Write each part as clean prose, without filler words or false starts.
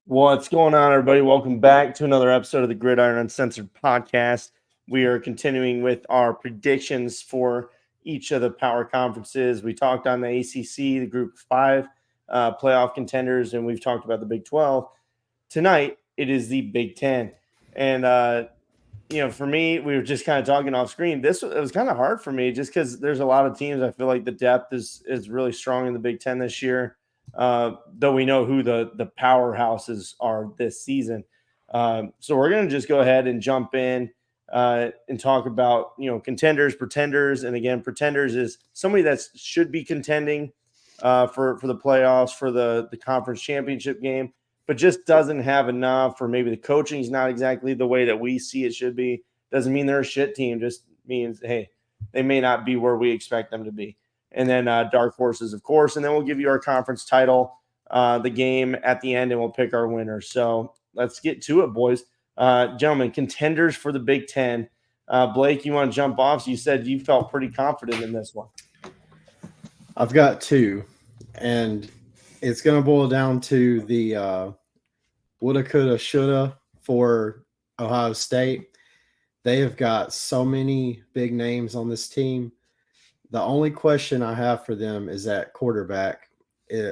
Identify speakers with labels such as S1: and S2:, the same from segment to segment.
S1: What's going on, everybody? Welcome back to another episode of the Gridiron Uncensored podcast. We are continuing with our predictions for each of the power conferences. We talked on the ACC, the Group of Five playoff contenders, and we've talked about the Big 12. Tonight, it is the Big 10. And, for me, we were just kind of talking off screen. It was kind of hard for me just because there's a lot of teams. I feel like the depth is really strong in the Big 10 this year. Though we know who the powerhouses are this season. So we're going to just go ahead and jump in and talk about, contenders, pretenders. And again, pretenders is somebody that should be contending for the playoffs, for the conference championship game, but just doesn't have enough, or maybe the coaching is not exactly the way that we see it should be. Doesn't mean they're a shit team. Just means, hey, they may not be where we expect them to be. And then dark horses, of course. And then we'll give you our conference title, the game at the end, and we'll pick our winner. So let's get to it, boys. Gentlemen, contenders for the Big 10. Blake, you want to jump off? So you said you felt pretty confident in this one.
S2: I've got two, and it's going to boil down to the woulda, coulda, shoulda for Ohio State. They have got so many big names on this team. The only question I have for them is at quarterback.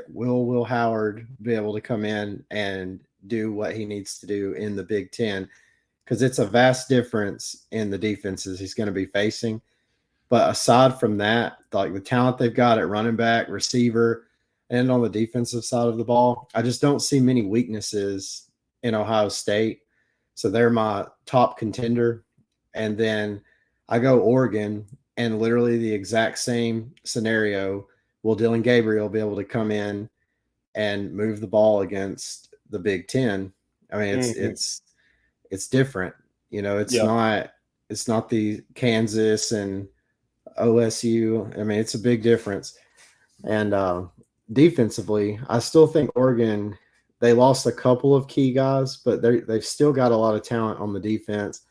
S2: Will Howard be able to come in and do what he needs to do in the Big 10? Because it's a vast difference in the defenses he's going to be facing. But aside from that, like the talent they've got at running back, receiver, and on the defensive side of the ball, I just don't see many weaknesses in Ohio State. So they're my top contender. And then I go Oregon. And literally the exact same scenario. Will Dylan Gabriel be able to come in and move the ball against the Big 10? I mean, it's different. It's not the Kansas and OSU. I mean, it's a big difference. And defensively, I still think Oregon, they lost a couple of key guys, but they've still got a lot of talent on the defense.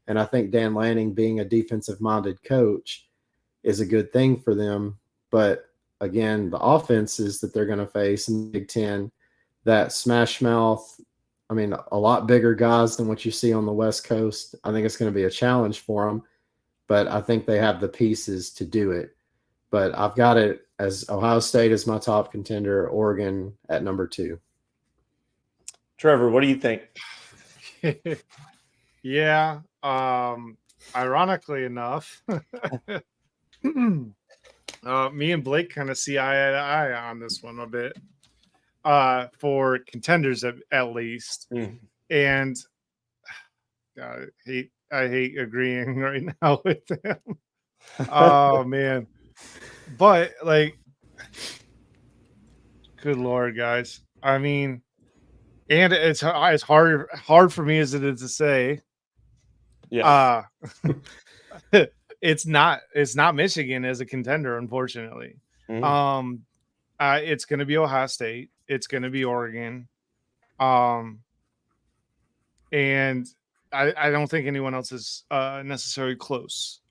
S2: And I think Dan Lanning, being a defensive-minded coach, is a good thing for them. But, again, the offenses that they're going to face in the Big 10, that smash mouth, I mean, a lot bigger guys than what you see on the West Coast. I think it's going to be a challenge for them. But I think they have the pieces to do it. But I've got it as Ohio State as my top contender, Oregon at number 2.
S1: Trevor, what do you think?
S3: Yeah. Ironically enough, me and Blake kind of see eye to eye on this one a bit for contenders at least. And God, I hate agreeing right now with them. Oh man. But like, good Lord, guys. I mean, and it's hard for me as it is to say. Yeah. It's not Michigan as a contender, unfortunately. It's going to be Ohio State. It's going to be Oregon. And I don't think anyone else is necessarily close.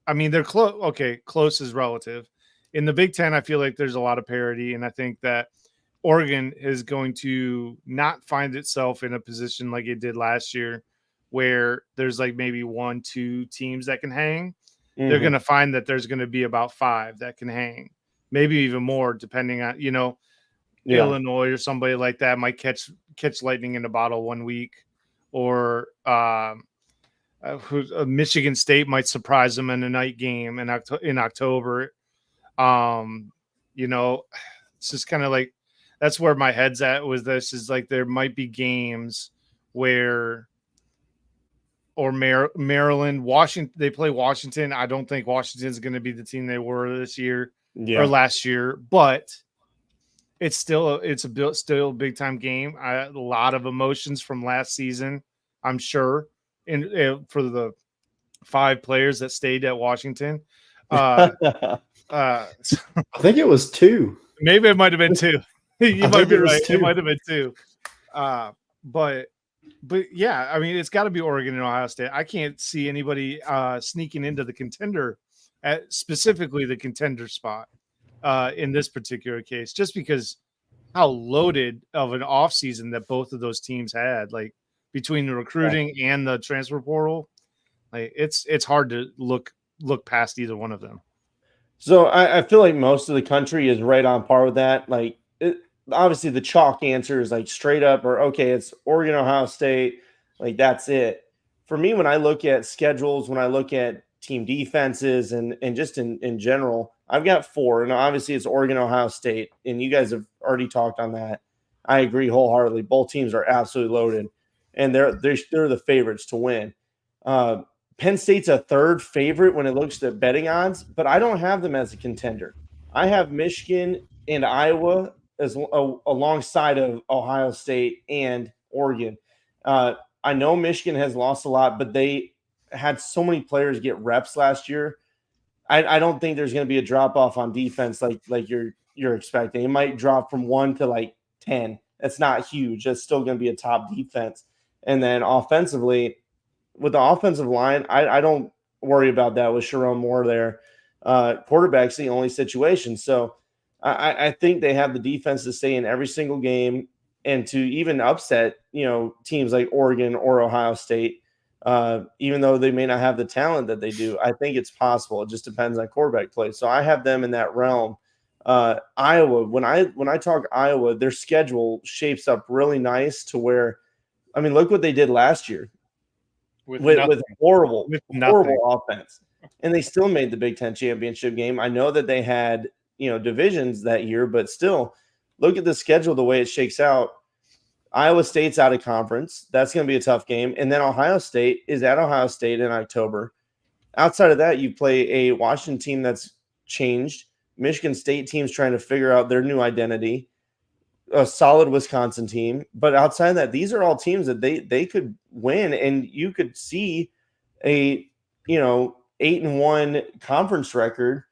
S3: I mean, they're close. Okay, close is relative. In the Big 10, I feel like there's a lot of parity, and I think that Oregon is going to not find itself in a position like it did last year, where there's like maybe 1-2 teams that can hang. They're going to find that there's going to be about 5 that can hang, maybe even more, depending on, Illinois or somebody like that might catch lightning in a bottle one week, or Michigan State might surprise them in a night game in October. It's just kind of like, that's where my head's at with this, is like there might be games where, or Maryland, Washington, they play Washington. I don't think Washington's going to be the team they were this year or last year, but it's still a big time game. A lot of emotions from last season, I'm sure, for the 5 players that stayed at Washington.
S2: I think it was 2.
S3: Maybe it might have been 2. You might be right. It might have been 2. But yeah, I mean, it's got to be Oregon and Ohio State. I can't see anybody sneaking into the contender, specifically the contender spot in this particular case, just because how loaded of an offseason that both of those teams had, like between the recruiting and the transfer portal. Like it's hard to look past either one of them.
S1: So I feel like most of the country is right on par with that. Like, obviously, the chalk answer is like straight up or okay, it's Oregon, Ohio State. Like, that's it. For me, when I look at schedules, when I look at team defenses and just in general, I've got four. And obviously, it's Oregon, Ohio State. And you guys have already talked on that. I agree wholeheartedly. Both teams are absolutely loaded, and they're the favorites to win. Uh, Penn State's a third favorite when it looks at betting odds, but I don't have them as a contender. I have Michigan and Iowa as alongside of Ohio State and Oregon. I know Michigan has lost a lot, but they had so many players get reps last year. I don't think there's going to be a drop off on defense like you're expecting. It might drop from 1 to like 10. That's not huge. That's still going to be a top defense. And then offensively, with the offensive line, I don't worry about that with Sharon Moore there. Quarterback's the only situation. So I think they have the defense to stay in every single game and to even upset, teams like Oregon or Ohio State. Even though they may not have the talent that they do, I think it's possible. It just depends on quarterback play. So I have them in that realm. Iowa, when I talk Iowa, their schedule shapes up really nice to where, I mean, look what they did last year with horrible offense, and they still made the Big Ten championship game. I know that they had divisions that year, but still, look at the schedule the way it shakes out. Iowa State's out of conference. That's going to be a tough game, and then Ohio State is at Ohio State in October. Outside of that, you play a Washington team that's changed. Michigan State team's trying to figure out their new identity. A solid Wisconsin team, but outside of that, these are all teams that they could win, and you could see a 8-1 conference record,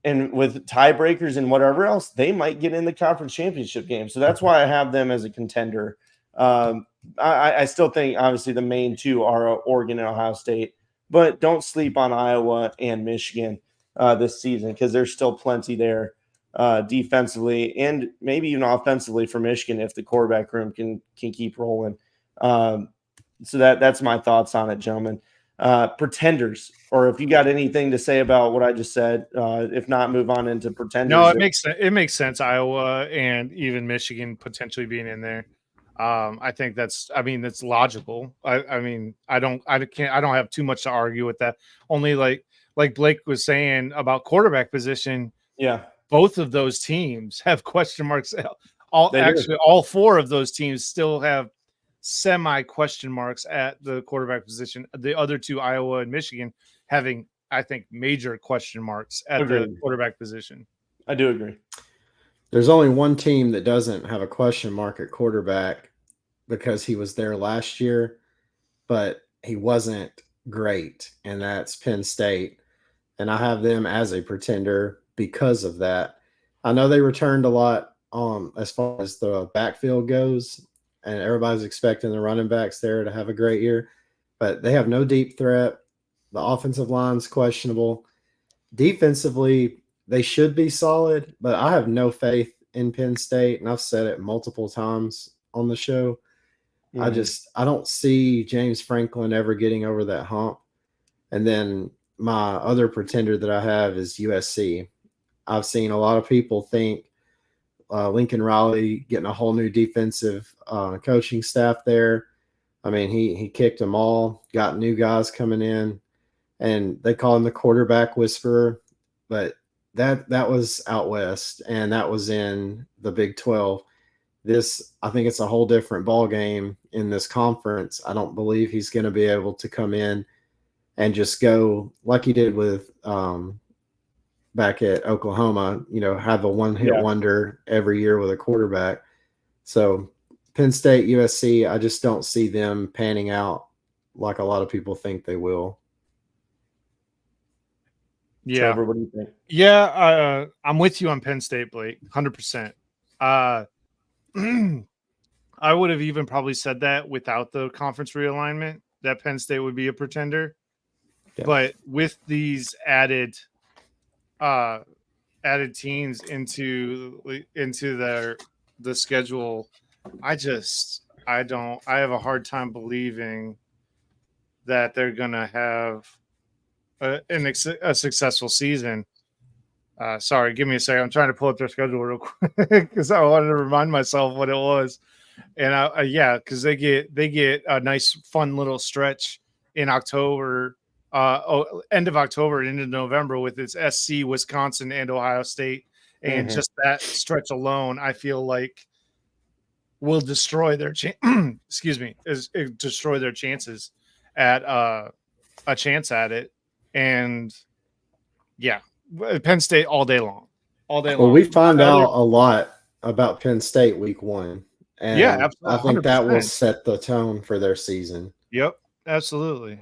S1: and with tiebreakers and whatever else, they might get in the conference championship game. So that's why I have them as a contender. I still think obviously the main two are Oregon and Ohio State, but don't sleep on Iowa and Michigan this season because there's still plenty there. Defensively and maybe even offensively for Michigan if the quarterback room can keep rolling. So that's my thoughts on it, gentlemen. Pretenders, or if you got anything to say about what I just said, if not, move on into pretenders.
S3: No, it makes sense. Iowa and even Michigan potentially being in there. I think that's logical. I don't have too much to argue with that. Only like Blake was saying about quarterback position.
S1: Yeah.
S3: Both of those teams have question marks. All four of those teams still have semi question marks at the quarterback position. The other two, Iowa and Michigan, having, I think, major question marks at the quarterback position.
S1: I do agree.
S2: There's only one team that doesn't have a question mark at quarterback because he was there last year, but he wasn't great, and that's Penn State. And I have them as a pretender because of that. I know they returned a lot as far as the backfield goes, and everybody's expecting the running backs there to have a great year, but they have no deep threat. The offensive line's questionable. Defensively, they should be solid, but I have no faith in Penn State, and I've said it multiple times on the show. Mm-hmm. I don't see James Franklin ever getting over that hump. And then my other pretender that I have is USC. I've seen a lot of people think Lincoln Riley getting a whole new defensive coaching staff there. I mean, he kicked them all, got new guys coming in, and they call him the quarterback whisperer. But that was out west, and that was in the Big 12. I think it's a whole different ball game in this conference. I don't believe he's going to be able to come in and just go like he did with back at Oklahoma, have a one-hit wonder every year with a quarterback. So Penn State, USC, I just don't see them panning out like a lot of people think they will.
S3: Yeah.
S1: Trevor, what do you think?
S3: Yeah, I'm with you on Penn State, Blake, 100%. I would have even probably said that without the conference realignment, that Penn State would be a pretender. Yeah. But with these added teams into the schedule, I have a hard time believing that they're going to have a successful season. Sorry, give me a second. I'm trying to pull up their schedule real quick because I wanted to remind myself what it was. And because they get a nice, fun little stretch in October, end of October and into November with its SC, Wisconsin, and Ohio State, and just that stretch alone, I feel like will destroy their destroy their chances at a chance at it. And yeah, Penn State all day long,
S2: Well, we find out a lot about Penn State week 1. And
S3: yeah, absolutely,
S2: I think that will
S3: 100%.
S2: set the tone for their season.
S3: Yep, absolutely.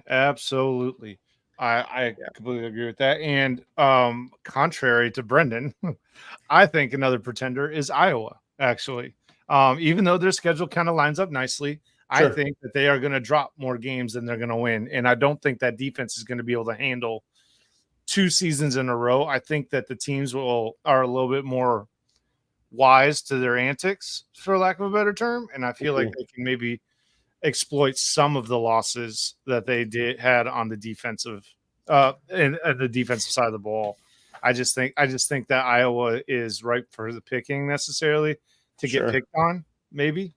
S3: I completely agree with that. And contrary to Brendan, I think another pretender is Iowa, actually. Even though their schedule kind of lines up nicely, I think that they are going to drop more games than they're going to win. And I don't think that defense is going to be able to handle 2 seasons in a row. I think that the teams are a little bit more wise to their antics, for lack of a better term. And I feel like they can maybe exploit some of the losses that they had on the defensive and the defensive side of the ball. I just think that Iowa is ripe for the picking necessarily to get picked on, maybe.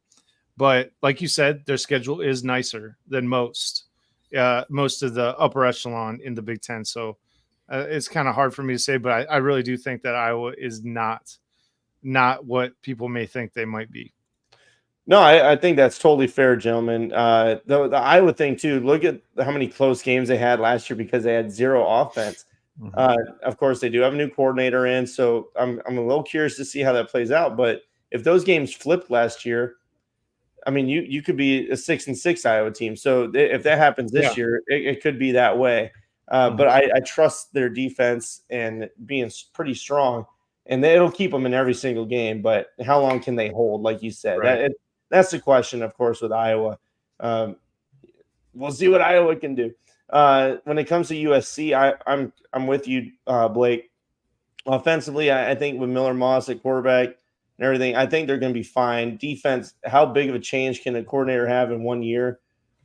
S3: But like you said, their schedule is nicer than most of the upper echelon in the Big Ten. So it's kind of hard for me to say, but I really do think that Iowa is not what people may think they might be.
S1: No, I think that's totally fair, gentlemen. The Iowa thing too. Look at how many close games they had last year because they had zero offense. Of course, they do have a new coordinator in, so I'm a little curious to see how that plays out. But if those games flipped last year, I mean, you could be a 6-6 Iowa team. So if that happens this year, it could be that way. But I trust their defense and being pretty strong, and it'll keep them in every single game. But how long can they hold? Like you said, that's the question, of course, with Iowa. We'll see what Iowa can do. When it comes to USC, I'm with you, Blake. Offensively, I think with Miller Moss at quarterback and everything, I think they're going to be fine. Defense, how big of a change can a coordinator have in 1 year?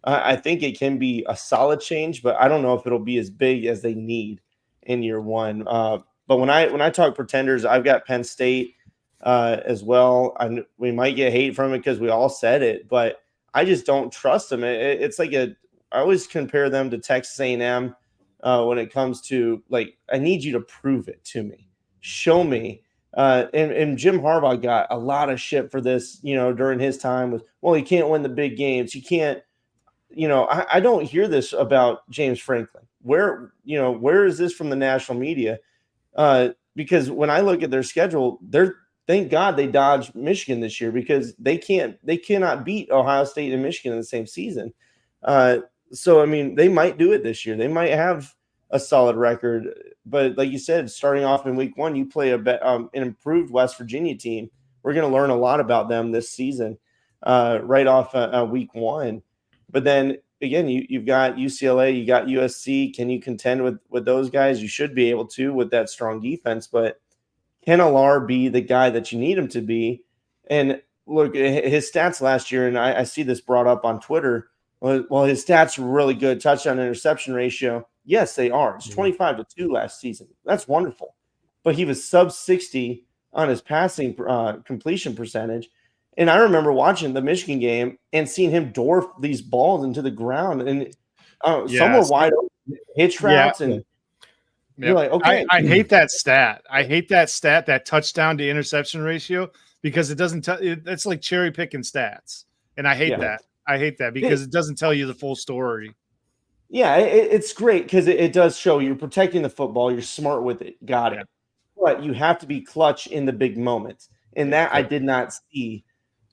S1: I think it can be a solid change, but I don't know if it'll be as big as they need in year 1. But when I talk pretenders, I've got Penn State as well. We might get hate from it because we all said it, but I just don't trust them. It's like I always compare them to Texas A&M when it comes to, like, I need you to prove it to me. Show me. And Jim Harbaugh got a lot of shit for this, during his time with, well, he can't win the big games. He can't, I don't hear this about James Franklin. Where is this from the national media? Because when I look at their schedule, thank God they dodged Michigan this year because they cannot beat Ohio State and Michigan in the same season. So, I mean, they might do it this year. They might have a solid record. But like you said, starting off in week 1, you play an improved West Virginia team. We're going to learn a lot about them this season right off week 1. But then, again, you've got UCLA, you got USC. Can you contend with those guys? You should be able to with that strong defense. But can Alar be the guy that you need him to be? And look, his stats last year, and I see this brought up on Twitter. Well, his stats were really good. Touchdown interception ratio. Yes, they are. It's 25-2 last season. That's wonderful. But he was sub 60 on his passing completion percentage. And I remember watching the Michigan game and seeing him dwarf these balls into the ground. And some were wide open hitch routes. And you're like, okay.
S3: I hate that stat. I hate that stat, that touchdown to interception ratio, because it doesn't tell. It's like cherry picking stats. And I hate that. I hate that because it doesn't tell you the full story.
S1: Yeah, it's great because it does show you're protecting the football. You're smart with it. Got it. But you have to be clutch in the big moments. And that I did not see.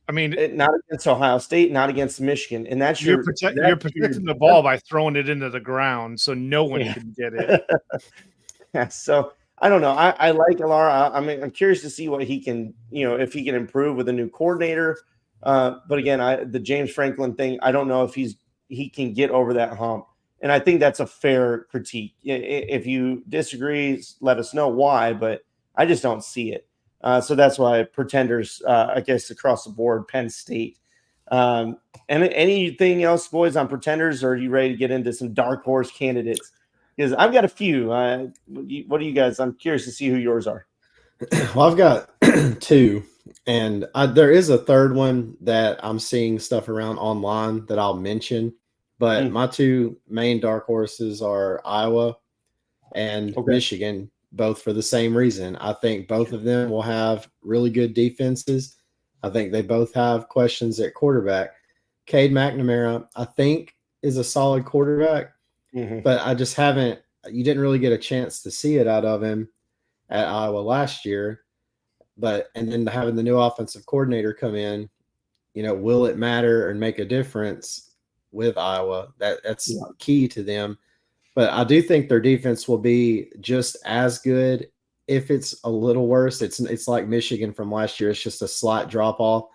S3: I mean,
S1: not against Ohio State, not against Michigan. And that's
S3: you're protecting the ball by throwing it into the ground so no one can get it.
S1: Yeah, so I don't know. I like Alara. I mean, I'm curious to see what he can, if he can improve with a new coordinator. But again, the James Franklin thing, I don't know if he can get over that hump. And I think that's a fair critique. If you disagree, let us know why, but I just don't see it. So that's why pretenders, I guess, across the board, Penn State. And anything else, boys, on pretenders, or are you ready to get into some dark horse candidates? Because I've got a few. What do you guys? I'm curious to see who yours are.
S2: Well, I've got two, and there is a third one that I'm seeing stuff around online that I'll mention. But my two main dark horses are Iowa and Michigan, both for the same reason. I think both of them will have really good defenses. I think they both have questions at quarterback. Cade McNamara, I think, is a solid quarterback, but I just haven't – you didn't really get a chance to see it out of him at Iowa last year. And then having the new offensive coordinator come in, will it matter and make a difference with Iowa? That's key to them. But I do think their defense will be just as good. If it's a little worse, it's like Michigan from last year. It's just a slight drop off,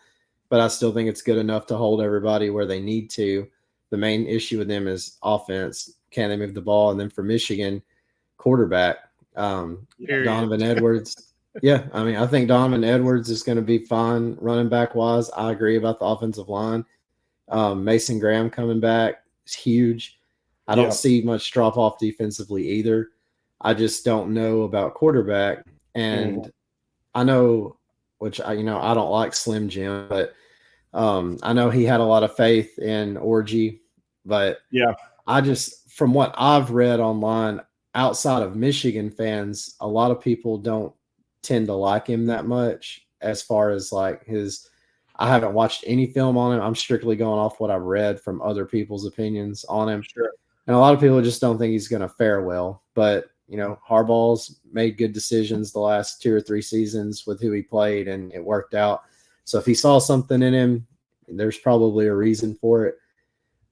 S2: but I still think it's good enough to hold everybody where they need to. The main issue with them is offense. Can they move the ball? And then for Michigan, quarterback, Donovan Edwards. Yeah, I mean, I think Donovan Edwards is going to be fine running back wise. I agree about the offensive line. Mason Graham coming back is huge. I don't see much drop off defensively either. I just don't know about quarterback. And I know, which I don't like Slim Jim, but I know he had a lot of faith in Orgy. But I just, from what I've read online, outside of Michigan fans, a lot of people don't tend to like him that much as far as like I haven't watched any film on him. I'm strictly going off what I've read from other people's opinions on him.
S1: Sure.
S2: And a lot of people just don't think he's going to fare well. But, Harbaugh's made good decisions the last 2 or 3 seasons with who he played, and it worked out. So if he saw something in him, there's probably a reason for it.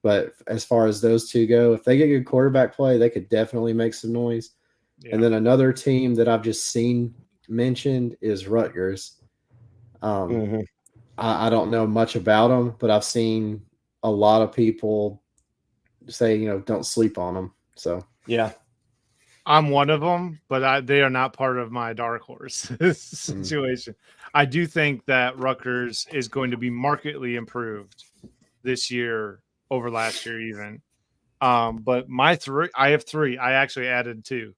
S2: But as far as those two go, if they get good quarterback play, they could definitely make some noise. Yeah. And then another team that I've just seen mentioned is Rutgers. I don't know much about them, but I've seen a lot of people say, don't sleep on them. So,
S1: yeah.
S3: I'm one of them, but they are not part of my dark horse situation. I do think that Rutgers is going to be markedly improved this year over last year even. But I have 3. I actually added 2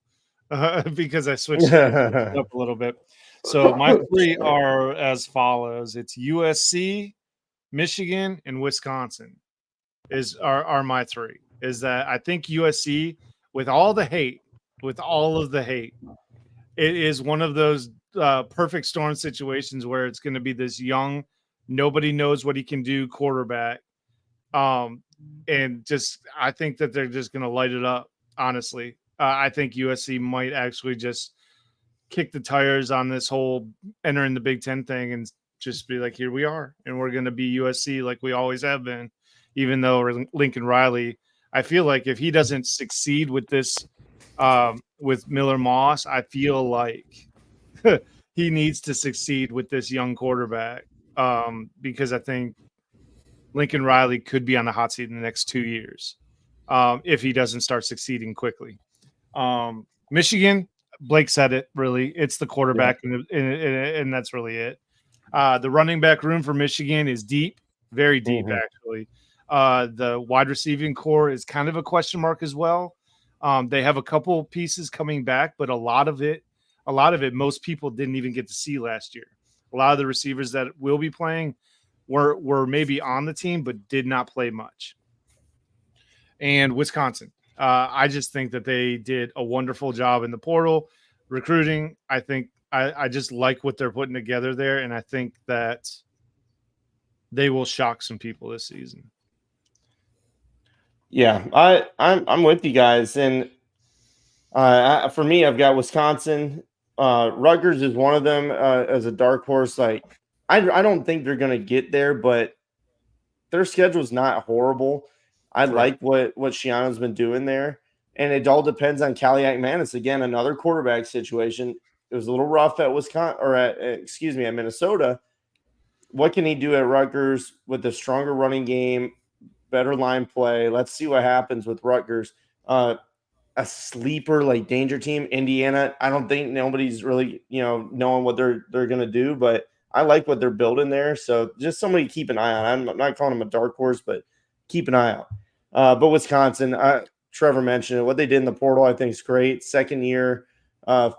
S3: because I switched it up a little bit. So my 3 are as follows. It's USC, Michigan, and Wisconsin are my 3. Is that I think USC, with all of the hate, it is one of those perfect storm situations where it's going to be this young, nobody knows what he can do quarterback. And just, I think that they're just going to light it up. Honestly, I think USC might actually just kick the tires on this whole entering the Big Ten thing and just be like, here we are. And we're going to be USC like we always have been, even though Lincoln Riley, I feel like if he doesn't succeed with this, with Miller Moss, I feel like he needs to succeed with this young quarterback, because I think Lincoln Riley could be on the hot seat in the next 2 years if he doesn't start succeeding quickly. Michigan, Blake said it, really. It's the quarterback, and that's really it. The running back room for Michigan is deep, very deep, actually. The wide receiving core is kind of a question mark as well. They have a couple pieces coming back, but a lot of it, most people didn't even get to see last year. A lot of the receivers that will be playing were maybe on the team, but did not play much. And Wisconsin, I just think that they did a wonderful job in the portal recruiting. I think I just like what they're putting together there, and I think that they will shock some people this season.
S1: Yeah, I'm with you guys, and for me, I've got Wisconsin. Rutgers is one of them as a dark horse. Like I don't think they're going to get there, but their schedule's not horrible. I like what Shiano's been doing there, and it all depends on Kaliak Manis. Again, another quarterback situation. It was a little rough at Wisconsin, or at Minnesota. What can he do at Rutgers with a stronger running game, better line play? Let's see what happens with Rutgers. a sleeper like danger team. Indiana, I don't think nobody's really knowing what they're gonna do, but I like what they're building there. So just somebody to keep an eye on. I'm not calling them a dark horse, but keep an eye out. But Wisconsin, Trevor mentioned it. What they did in the portal, I think, is great. Second year,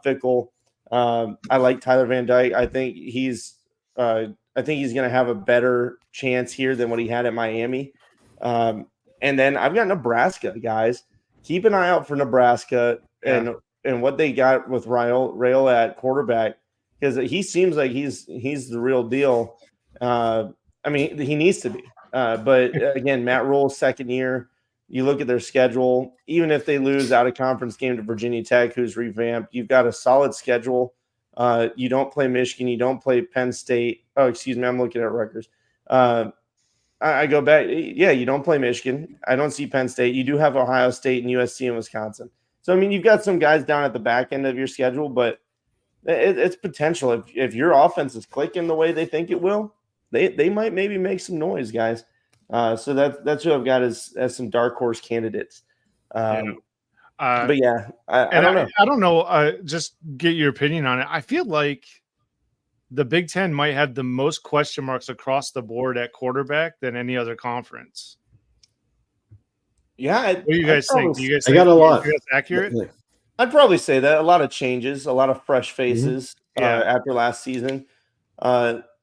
S1: Fickle. I like Tyler Van Dyke. I think he's going to have a better chance here than what he had at Miami. And then I've got Nebraska, guys. Keep an eye out for Nebraska and what they got with Rail at quarterback, because he seems like he's the real deal. I mean, he needs to be. But again, Matt Rule's second year. You look at their schedule, even if they lose out of conference game to Virginia Tech, who's revamped, you've got a solid schedule. You don't play Michigan, you don't play Penn State. Oh, excuse me, I'm looking at Rutgers. I go back. Yeah, you don't play Michigan. I don't see Penn State. You do have Ohio State and USC and Wisconsin. So, I mean, you've got some guys down at the back end of your schedule, but it's potential. If your offense is clicking the way they think it will, they might maybe make some noise, guys. So that's who I've got as some dark horse candidates. But yeah, I don't know.
S3: I don't know. Just get your opinion on it. I feel like the Big Ten might have the most question marks across the board at quarterback than any other conference.
S1: Yeah.
S3: What do you guys think? Do you guys think
S2: got a lot.
S3: that's accurate?
S1: I'd probably say that. A lot of changes, a lot of fresh faces after last season.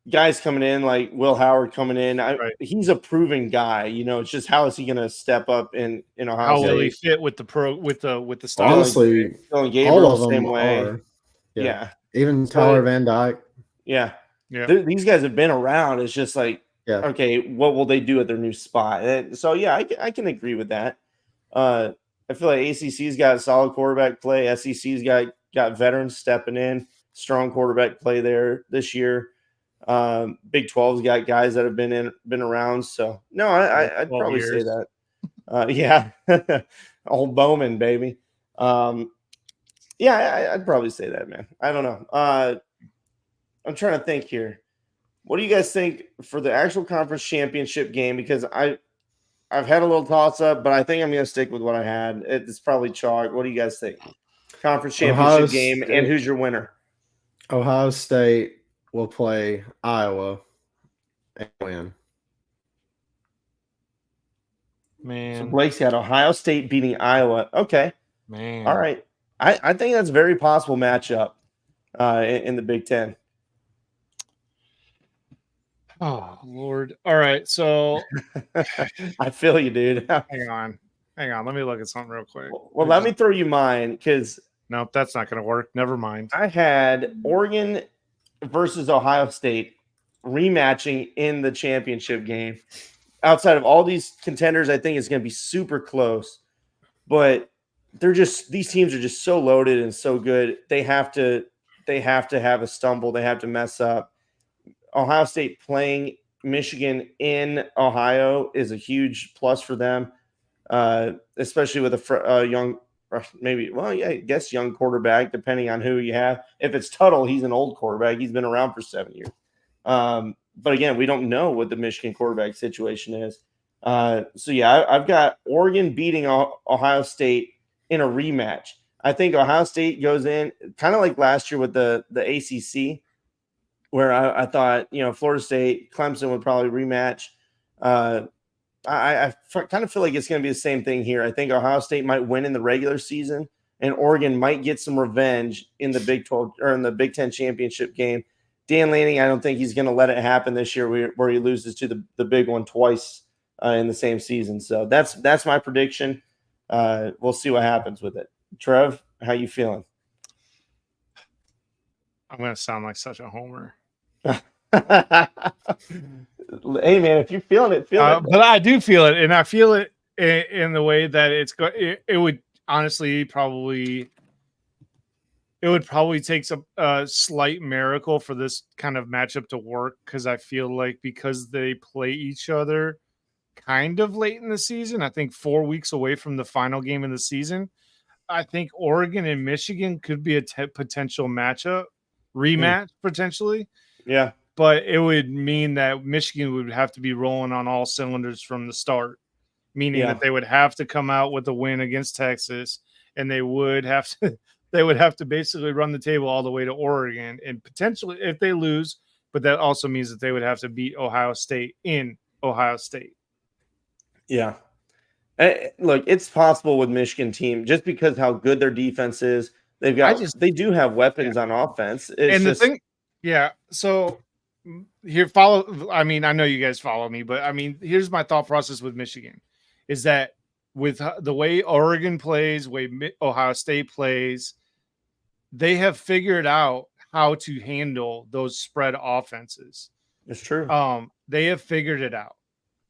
S1: Guys coming in like Will Howard coming in. He's a proven guy. It's just how is he going to step up in Ohio
S3: How
S1: State?
S3: will he fit with the style?
S2: Honestly,
S1: Dylan Gabriel,
S2: all of them
S1: same way.
S2: are.
S1: Yeah.
S2: Even Tyler Van Dyke.
S1: Yeah. These guys have been around. It's just like, okay, what will they do at their new spot? So, yeah, I can agree with that. I feel like ACC's got solid quarterback play. SEC's got veterans stepping in, strong quarterback play there this year. Big 12's got guys that have been around. So, no, I'd probably say that. Old Bowman, baby. I'd probably say that, man. I don't know. I'm trying to think here. What do you guys think for the actual conference championship game? Because I've had a little toss up, but I think I'm going to stick with what I had. It's probably chalk. What do you guys think? Conference championship game, and who's your winner?
S2: Ohio State will play Iowa and win.
S3: Man.
S1: So Blake's got Ohio State beating Iowa. Okay.
S3: Man.
S1: All right. I think that's a very possible matchup in the Big Ten.
S3: Oh, Lord. All right. So
S1: I feel you, dude.
S3: hang on. Let me look at something real quick.
S1: Well, let me throw you mine because
S3: nope, that's not going to work. Never mind.
S1: I had Oregon versus Ohio State rematching in the championship game. Outside of all these contenders, I think it's going to be super close. But these teams are just so loaded and so good. They have to have a stumble. They have to mess up. Ohio State playing Michigan in Ohio is a huge plus for them, especially with a young, I guess young quarterback, depending on who you have. If it's Tuttle, he's an old quarterback. He's been around for 7 years. But again, we don't know what the Michigan quarterback situation is. I've got Oregon beating Ohio State in a rematch. I think Ohio State goes in kind of like last year with the ACC, where I thought, Florida State, Clemson would probably rematch. I kind of feel like it's going to be the same thing here. I think Ohio State might win in the regular season, and Oregon might get some revenge in the Big 12 or in the Big 10 championship game. Dan Lanning, I don't think he's going to let it happen this year where he loses to the big one twice in the same season. So that's my prediction. We'll see what happens with it. Trev, how you feeling?
S3: I'm going to sound like such a homer.
S1: Hey, man, if you're feeling it, feel it.
S3: But I do feel it, and I feel it in the way that it would honestly probably take a slight miracle for this kind of matchup to work, because I feel like because they play each other kind of late in the season, I think 4 weeks away from the final game of the season, I think Oregon and Michigan could be a potential rematch potentially.
S1: Yeah.
S3: But it would mean that Michigan would have to be rolling on all cylinders from the start, meaning that they would have to come out with a win against Texas and they would have to basically run the table all the way to Oregon, and potentially if they lose, but that also means that they would have to beat Ohio State in Ohio State.
S1: Yeah. Look, it's possible with Michigan team just because how good their defense is. They do have weapons on offense.
S3: The thing, yeah. So here, I mean, I know you guys follow me, but I mean, here's my thought process with Michigan is that with the way Oregon plays, way Ohio State plays, they have figured out how to handle those spread offenses.
S1: It's true.
S3: They have figured it out.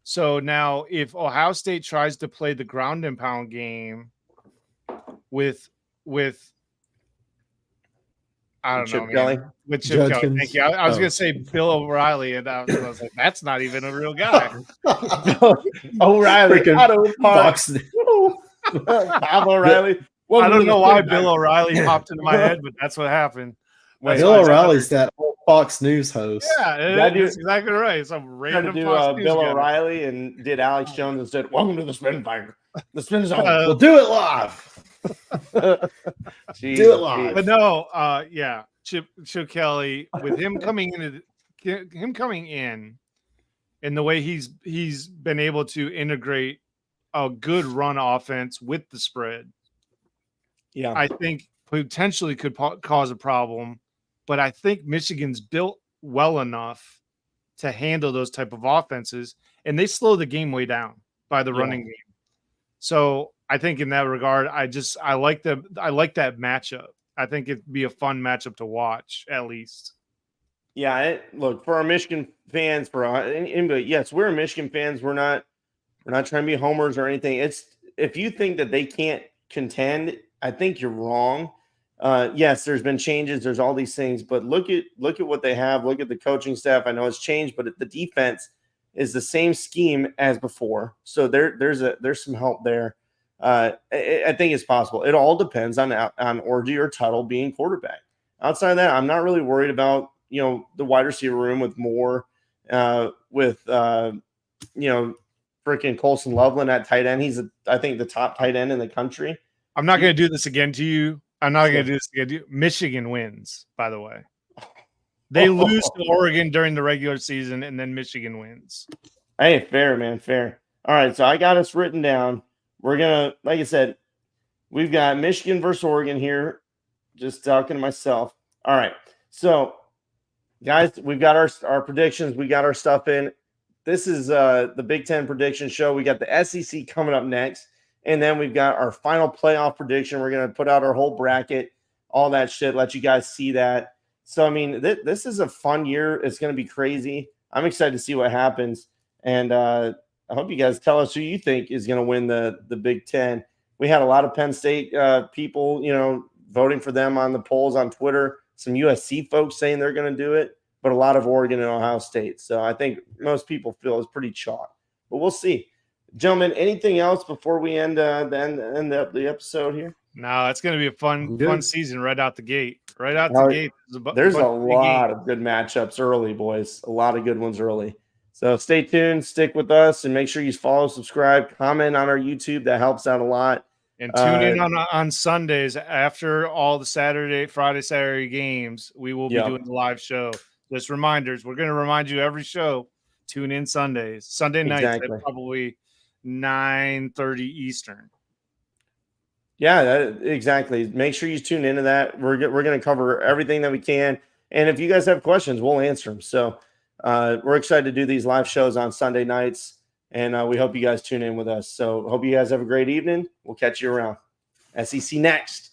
S3: So now if Ohio State tries to play the ground and pound game with I don't know, man. With Chip Kelly. Thank you. I was going to say Bill O'Reilly, and I was like, that's not even a real guy.
S1: O'Reilly. Bob O'Reilly.
S3: I don't know why Bill O'Reilly popped into my head, but that's what happened.
S2: Bill O'Reilly's that old Fox News host.
S3: Yeah, that's exactly right. Some random Fox News
S1: Bill
S3: guy.
S1: O'Reilly and did Alex Jones and said, "Welcome to the Spin Finder. The Spin Zone.
S2: We'll do it live.
S1: Jeez,
S2: do it live."
S3: But no, yeah, Chip Kelly with him coming in, and the way he's been able to integrate a good run offense with the spread.
S1: Yeah,
S3: I think potentially could cause a problem, but I think Michigan's built well enough to handle those type of offenses, and they slow the game way down by the running game. So I think in that regard, I like that matchup. I think it'd be a fun matchup to watch at least.
S1: Yeah, look, for our Michigan fans, yes, we're Michigan fans. We're not trying to be homers or anything. It's if you think that they can't contend, I think you're wrong. Yes, there's been changes. There's all these things, but look at what they have. Look at the coaching staff. I know it's changed, but the defense is the same scheme as before. So there's some help there. I think it's possible. It all depends on Orji or Tuttle being quarterback. Outside of that, I'm not really worried about the wide receiver room with Moore, freaking Colson Loveland at tight end. He's I think the top tight end in the country.
S3: I'm not going to do this again to you. I'm not going to do this again to you. Michigan wins, by the way. They lose to Oregon during the regular season, and then Michigan wins.
S1: Hey, fair, man, fair. All right, so I got us written down. We're going to, like I said, we've got Michigan versus Oregon here. Just talking to myself. All right, so, guys, we've got our predictions. We got our stuff in. This is the Big Ten prediction show. We got the SEC coming up next. And then we've got our final playoff prediction. We're going to put out our whole bracket, all that shit, let you guys see that. So, I mean, this is a fun year. It's going to be crazy. I'm excited to see what happens. And I hope you guys tell us who you think is going to win the Big Ten. We had a lot of Penn State people, voting for them on the polls on Twitter. Some USC folks saying they're going to do it, but a lot of Oregon and Ohio State. So I think most people feel it's pretty chalk. But we'll see. Gentlemen, anything else before we end the episode here?
S3: No, it's going to be a fun season right out the gate. Right out the gate.
S1: There's a lot of good matchups early, boys. A lot of good ones early. So stay tuned, stick with us, and make sure you follow, subscribe, comment on our YouTube. That helps out a lot.
S3: And tune in on Sundays after all the Friday, Saturday games. We will be doing the live show. Just reminders. We're going to remind you every show. Tune in Sundays. Sunday nights at probably 9:30 Eastern.
S1: Yeah, exactly. Make sure you tune into that. We're going to cover everything that we can. And if you guys have questions, we'll answer them. So we're excited to do these live shows on Sunday nights. And we hope you guys tune in with us. So hope you guys have a great evening. We'll catch you around. SEC next.